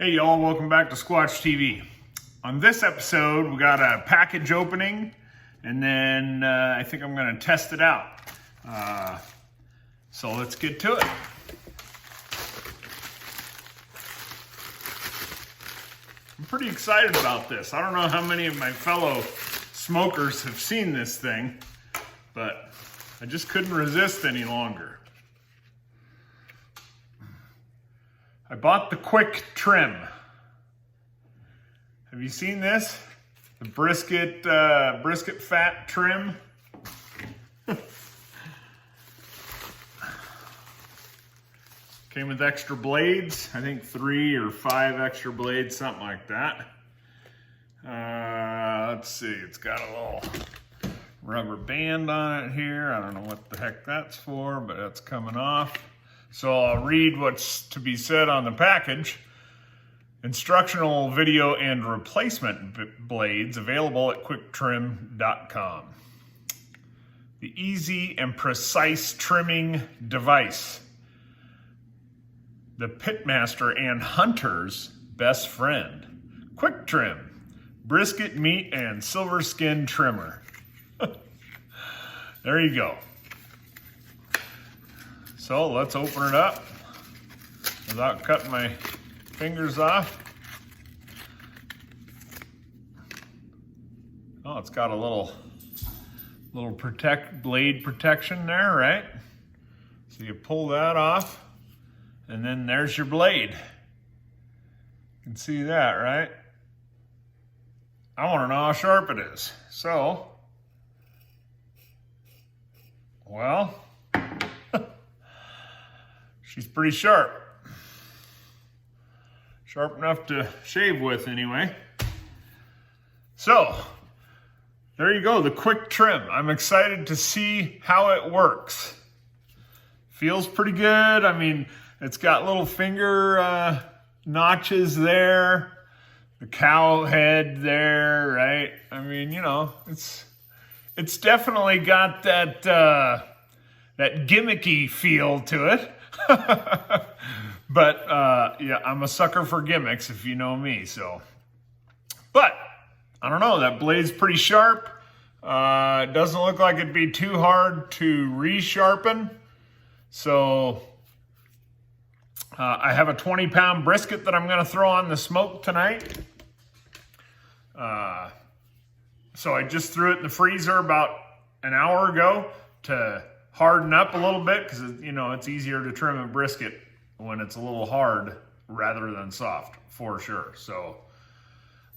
Hey y'all, welcome back to Squatch TV. On this episode, we got a package opening, and then I think I'm gonna test it out. So let's get to it. I'm pretty excited about this. I don't know how many of my fellow smokers have seen this thing, but I just couldn't resist any longer. I bought the Qwick Trim. Have you seen this? The brisket fat trim. Came with extra blades. I think 3 or 5 extra blades, something like that. Let's see, it's got a little rubber band on it here. I don't know what the heck that's for, but that's coming off. So I'll read what's to be said on the package. Instructional video and replacement blades available at quicktrim.com. The easy and precise trimming device. The pitmaster and hunter's best friend. Qwick Trim, brisket meat and silver skin trimmer. There you go. So let's open it up without cutting my fingers off. Oh, it's got a little blade protection there, right? So you pull that off, and then there's your blade. You can see that, right? I want to know how sharp it is. So, well, she's pretty sharp. Sharp enough to shave with anyway. So, there you go, the Qwick Trim. I'm excited to see how it works. Feels pretty good. I mean, it's got little finger notches there. The cow head there, right? I mean, you know, it's definitely got that gimmicky feel to it. But yeah, I'm a sucker for gimmicks, if you know me. So, but I don't know. That blade's pretty sharp. It doesn't look like it'd be too hard to resharpen. So I have a 20-pound brisket that I'm going to throw on the smoke tonight. So I just threw it in the freezer about an hour ago to harden up a little bit, because you know it's easier to trim a brisket when it's a little hard rather than soft, for sure. So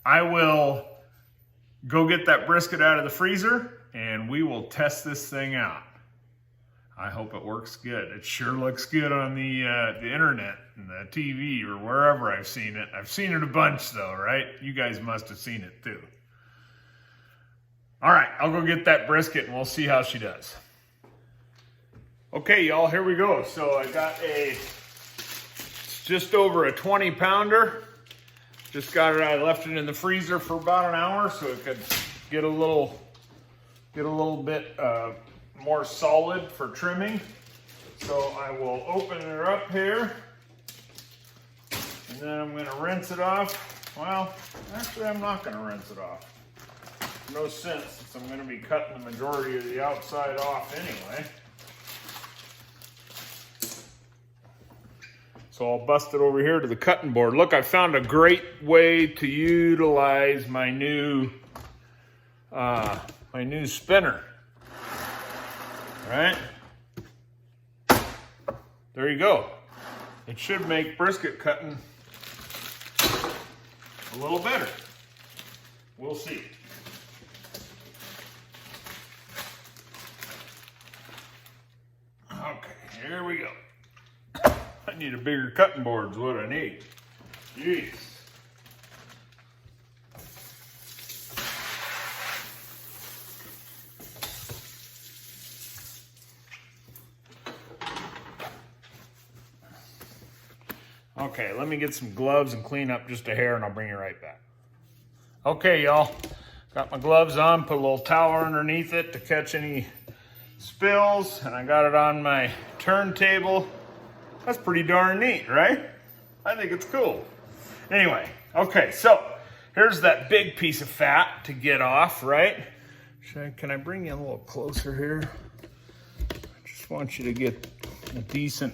I will go get that brisket out of the freezer and we will test this thing out. I hope it works good. It sure looks good on the internet and the TV or wherever I've seen it. I've seen it a bunch though, right? You guys must have seen it too. All right, I'll go get that brisket and we'll see how she does. Okay, y'all, here we go. So I got just over a 20-pounder. Just got it, I left it in the freezer for about an hour so it could get a little bit more solid for trimming. So I will open her up here, and then I'm gonna rinse it off. Well, actually I'm not gonna rinse it off. No sense, since I'm gonna be cutting the majority of the outside off anyway. So I'll bust it over here to the cutting board. Look, I found a great way to utilize my new spinner. All right, there you go. It should make brisket cutting a little better. We'll see. Okay, here we go. I need a bigger cutting board is what I need. Jeez. Okay, let me get some gloves and clean up just a hair and I'll bring you right back. Okay, y'all. Got my gloves on, put a little towel underneath it to catch any spills, and I got it on my turntable. That's pretty darn neat, right? I think it's cool. Anyway, okay, so here's that big piece of fat to get off, right? Can I bring you a little closer here? I just want you to get a decent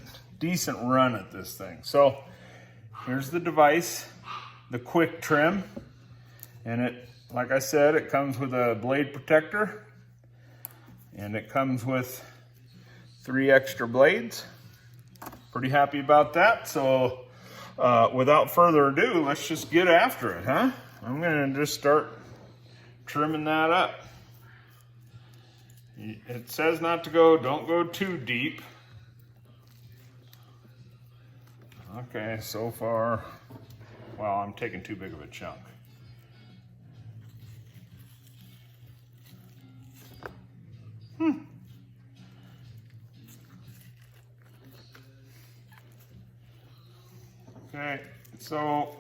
run at this thing. So here's the device, the Qwick Trim, and it, like I said, it comes with a blade protector, and it comes with 3 extra blades. Pretty happy about that. So without further ado, let's just get after it, huh? I'm gonna just start trimming that up. It says not to don't go too deep. Okay, so far, well, I'm taking too big of a chunk. Okay, so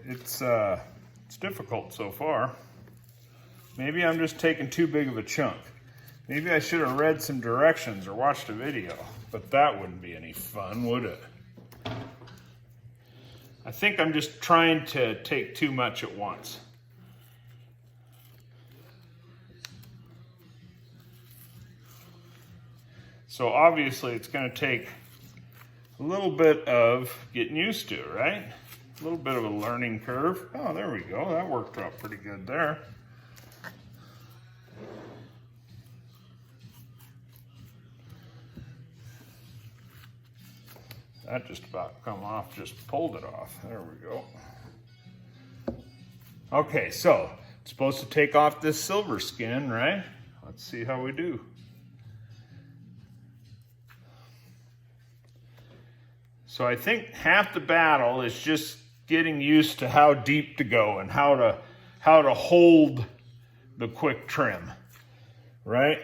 it's difficult so far. Maybe I'm just taking too big of a chunk. Maybe I should have read some directions or watched a video, but that wouldn't be any fun, would it? I think I'm just trying to take too much at once. So obviously it's going to take a little bit of getting used to, right? A little bit of a learning curve. Oh, there we go. That worked out pretty good there. That just about come off, just pulled it off. There we go. Okay, so it's supposed to take off this silver skin, right? Let's see how we do. So I think half the battle is just getting used to how deep to go and how to hold the Qwick Trim, right?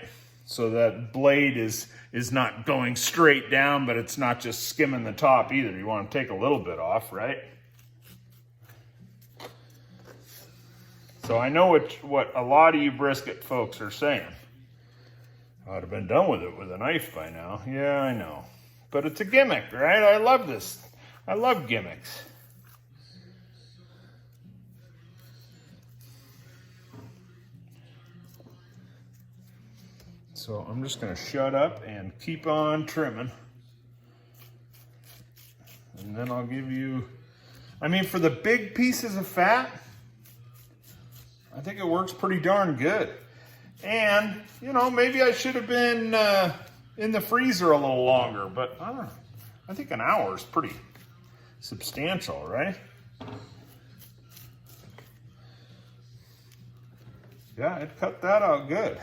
So that blade is not going straight down, but it's not just skimming the top either. You want to take a little bit off, right? So I know what a lot of you brisket folks are saying. I'd have been done with it with a knife by now. Yeah, I know. But it's a gimmick, right? I love this. I love gimmicks. So I'm just going to shut up and keep on trimming. And then I'll give you, I mean, for the big pieces of fat, I think it works pretty darn good. And, you know, maybe I should have been in the freezer a little longer, but I don't know. I think an hour is pretty substantial, right? Yeah, it cut that out good.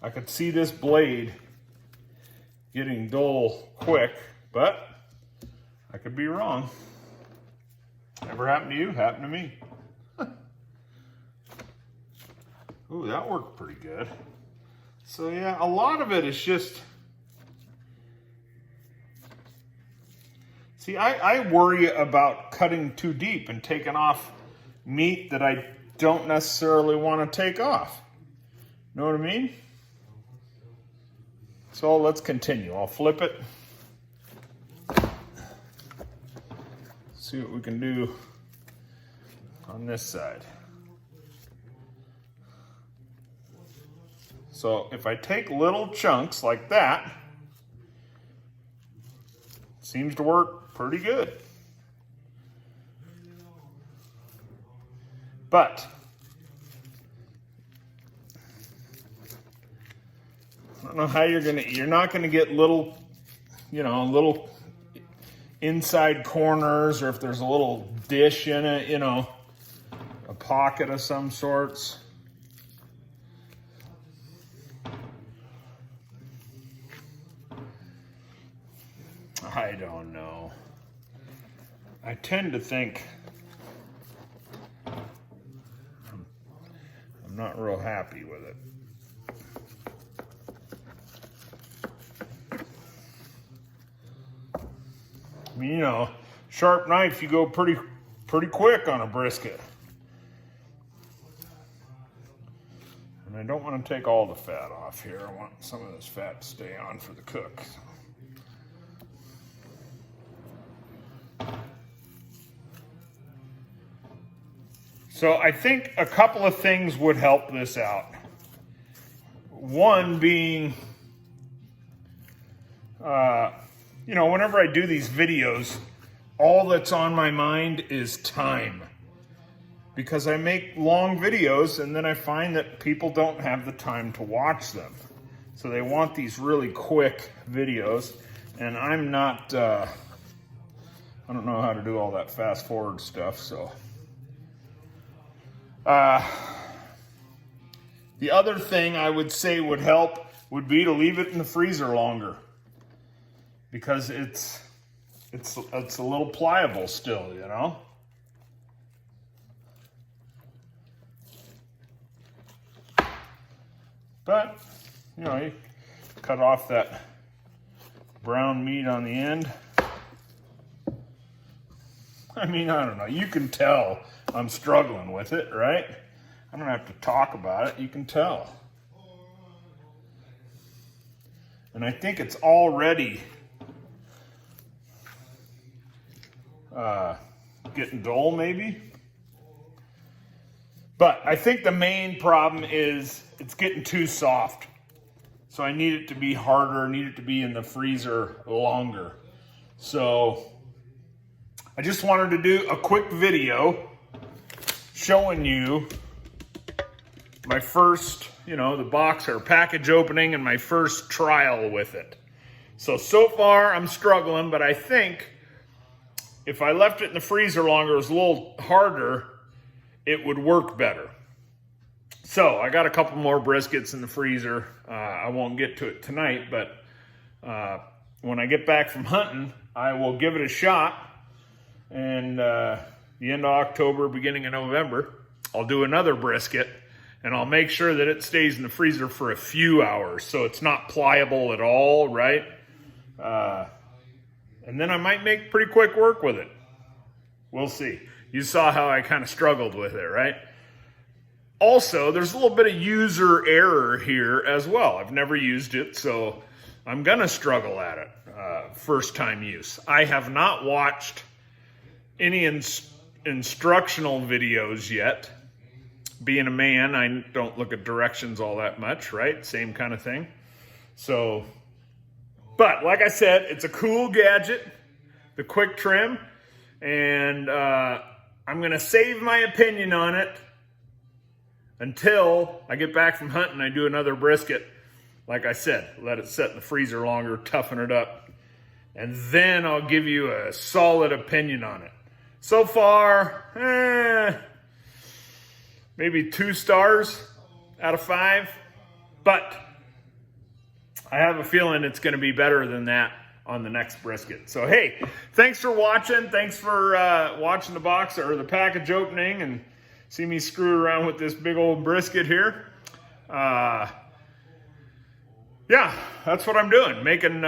I could see this blade getting dull quick, but I could be wrong. Never happened to you, happened to me. Ooh, that worked pretty good. So yeah, a lot of it is just, see, I worry about cutting too deep and taking off meat that I don't necessarily want to take off. Know what I mean? So let's continue. I'll flip it. See what we can do on this side. So if I take little chunks like that, it seems to work pretty good. But I don't know how you're not gonna get little, you know, little inside corners, or if there's a little dish in it, you know, a pocket of some sorts. I don't know. I tend to think I'm not real happy with it. I mean, you know, sharp knife, you go pretty quick on a brisket. And I don't want to take all the fat off here. I want some of this fat to stay on for the cook. So I think a couple of things would help this out. One being, you know, whenever I do these videos, all that's on my mind is time. Because I make long videos and then I find that people don't have the time to watch them. So they want these really quick videos, and I'm not, I don't know how to do all that fast forward stuff, so. The other thing I would say would help would be to leave it in the freezer longer, because it's a little pliable still, you know. But, you know, you cut off that brown meat on the end. I mean, I don't know. You can tell I'm struggling with it, right? I don't have to talk about it. You can tell. And I think it's already getting dull, maybe. But I think the main problem is it's getting too soft. So I need it to be harder, need it to be in the freezer longer. So I just wanted to do a quick video showing you my first, you know, the box or package opening and my first trial with it. So far I'm struggling, but I think if I left it in the freezer longer, it was a little harder, it would work better. So I got a couple more briskets in the freezer. I won't get to it tonight, but when I get back from hunting, I will give it a shot. And the end of October, beginning of November, I'll do another brisket, and I'll make sure that it stays in the freezer for a few hours so it's not pliable at all, right? And then I might make pretty quick work with it. We'll see. You saw how I kind of struggled with it, right? Also, there's a little bit of user error here as well. I've never used it, so I'm gonna struggle at it first time use. I have not watched any instructional videos yet. Being a man, I don't look at directions all that much, right? Same kind of thing. So, but like I said, it's a cool gadget, the Qwick Trim, and I'm gonna save my opinion on it until I get back from hunting. I do another brisket. Like I said, let it sit in the freezer longer, toughen it up, and then I'll give you a solid opinion on it. So far, maybe 2 stars out of 5, but I have a feeling it's going to be better than that on the next brisket. So hey, thanks for watching. Thanks for watching the box or the package opening and see me screw around with this big old brisket here. Yeah, that's what I'm doing. Making,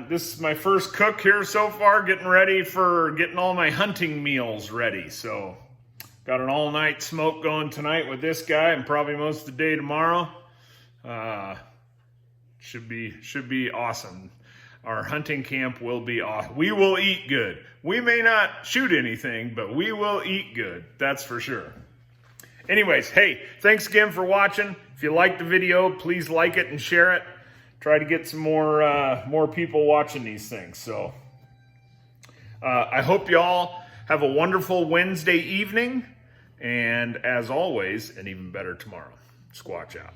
this is my first cook here so far, getting ready for getting all my hunting meals ready. So got an all-night smoke going tonight with this guy and probably most of the day tomorrow. Should be awesome. Our hunting camp will be awesome. We will eat good. We may not shoot anything, but we will eat good. That's for sure. Anyways, hey, thanks again for watching. If you liked the video, please like it and share it. Try to get some more people watching these things. So I hope you all have a wonderful Wednesday evening. And as always, an even better tomorrow. Squatch out.